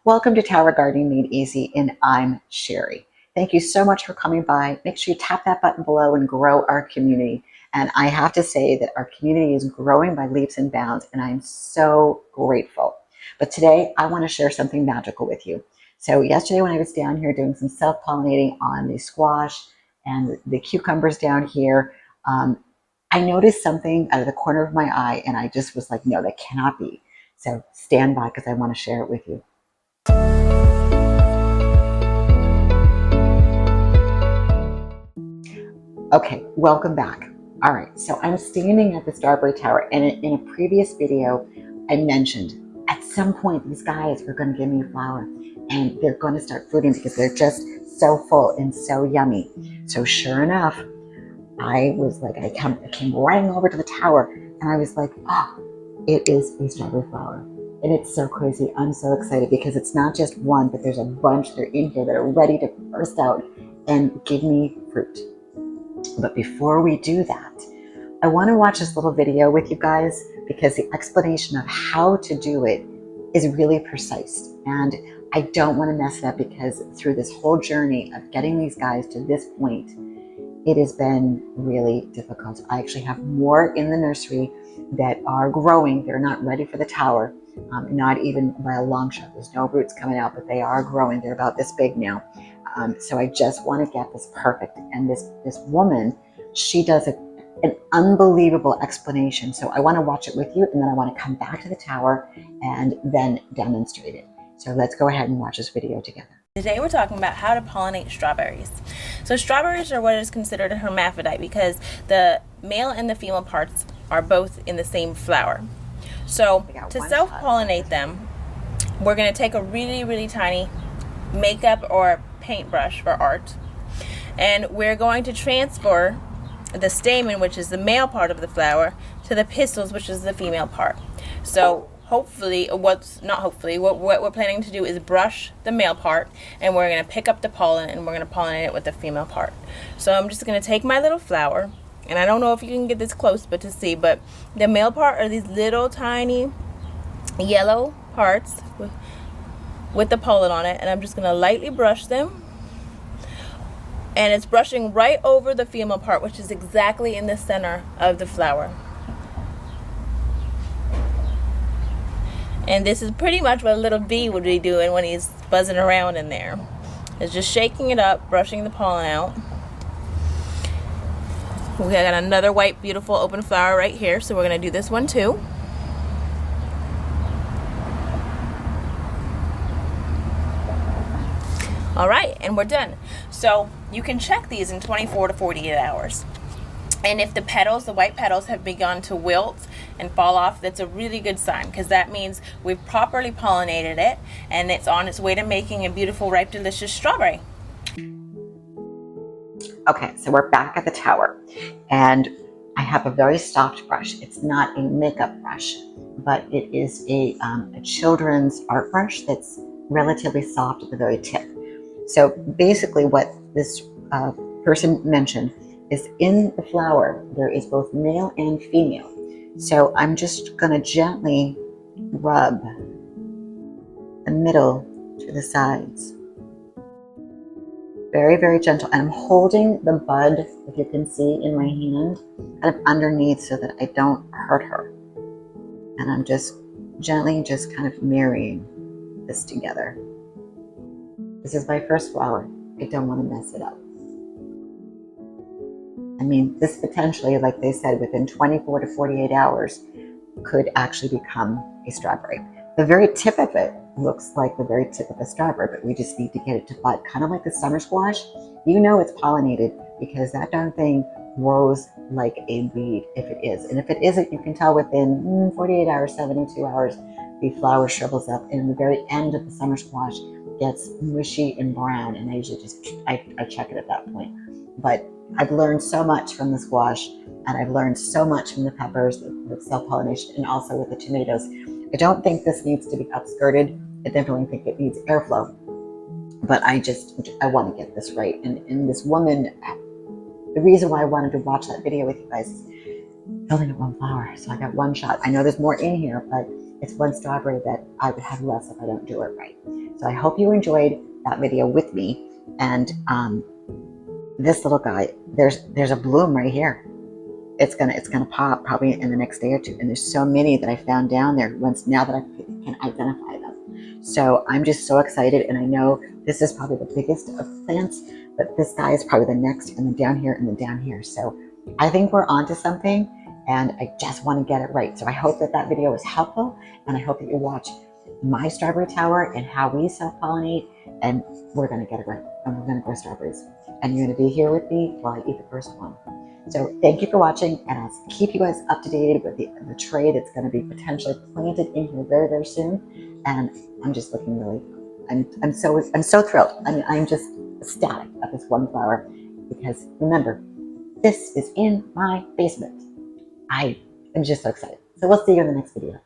Welcome to Tower Gardening Made Easy, and I'm Sherry. Thank you so much for coming by. Make sure you tap that button below and grow our community. And I have to say that our community is growing by leaps and bounds, and I'm so grateful. But today, I want to share something magical with you. So yesterday when I was down here doing some self-pollinating on the squash and the cucumbers down here, I noticed something out of the corner of my eye, and I just was like, no, that cannot be. So stand by because I want to share it with you. Okay, welcome back. All right, so I'm standing at the Strawberry Tower, and in a previous video, I mentioned at some point these guys are going to give me a flower, and they're going to start fruiting because they're just so full and so yummy. So sure enough, I was like, I came running over to the tower, and I was like, oh, it is a strawberry flower. And it's so crazy. I'm so excited because it's not just one, but there's a bunch that are in here that are ready to burst out and give me fruit. But before we do that, I want to watch this little video with you guys because the explanation of how to do it is really precise. And I don't want to mess it up because through this whole journey of getting these guys to this point, it has been really difficult. I actually have more in the nursery that are growing. They're not ready for the tower, not even by a long shot. There's no roots coming out, but they are growing. They're about this big now. So I just want to get this perfect. And this woman, she does an unbelievable explanation. So I want to watch it with you, and then I want to come back to the tower and then demonstrate it. So let's go ahead and watch this video together. Today we're talking about how to pollinate strawberries. So strawberries are what is considered a hermaphrodite because the male and the female parts are both in the same flower. So to self-pollinate them, we're going to take a really, really tiny makeup or paintbrush for art, and we're going to transfer the stamen, which is the male part of the flower, to the pistils, which is the female part. So hopefully, what we're planning to do is brush the male part, and we're going to pick up the pollen and we're going to pollinate it with the female part. So I'm just going to take my little flower, and I don't know if you can get this close but to see, but the male part are these little tiny yellow parts with the pollen on it, and I'm just going to lightly brush them, and it's brushing right over the female part, which is exactly in the center of the flower. And this is pretty much what a little bee would be doing when he's buzzing around in there. It's just shaking it up, brushing the pollen out. We got another white, beautiful open flower right here, so we're going to do this one too. All right, and we're done. So you can check these in 24 to 48 hours. And if the petals, the white petals, have begun to wilt and fall off, that's a really good sign, because that means we've properly pollinated it and it's on its way to making a beautiful, ripe, delicious strawberry. Okay, so we're back at the tower, and I have a very soft brush. It's not a makeup brush, but it is a children's art brush that's relatively soft at the very tip. So basically what this person mentioned is in the flower, there is both male and female. So I'm just going to gently rub the middle to the sides. Very, very gentle. And I'm holding the bud, if you can see in my hand, kind of underneath so that I don't hurt her. And I'm just gently just kind of marrying this together. This is my first flower. I don't want to mess it up. I mean, this potentially, like they said, within 24 to 48 hours could actually become a strawberry. The very tip of it looks like the very tip of a strawberry, but we just need to get it to bud. Kind of like the summer squash. You know it's pollinated because that darn thing grows like a weed if it is. And if it isn't, you can tell within 48 hours, 72 hours, the flower shrivels up, and the very end of the summer squash gets mushy and brown, and I usually just I check it at that point. But I've learned so much from the squash, and I've learned so much from the peppers with self-pollination, and also with the tomatoes. I don't think this needs to be upskirted. I definitely think it needs airflow, but I want to get this right. And this woman, the reason why I wanted to watch that video with you guys is only got one flower, so I got one shot. I know there's more in here, but It's one strawberry that I would have less if I don't do it right. So I hope you enjoyed that video with me. And this little guy, there's a bloom right here. It's gonna pop probably in the next day or two. And there's so many that I found down there now that I can identify them. So I'm just so excited, and I know this is probably the biggest of plants, but this guy is probably the next, and then down here, and then down here. So I think we're onto something, and I just want to get it right. So I hope that video was helpful, and I hope that you watch my strawberry tower and how we self-pollinate, and we're gonna get it right, and we're gonna grow strawberries. And you're gonna be here with me while I eat the first one. So thank you for watching, and I'll keep you guys up to date with the tray that's going to be potentially planted in here very, very soon. And I'm just looking really, I'm so thrilled. I mean, I'm just ecstatic at this one flower, because remember, this is in my basement. I am just so excited. So we'll see you in the next video.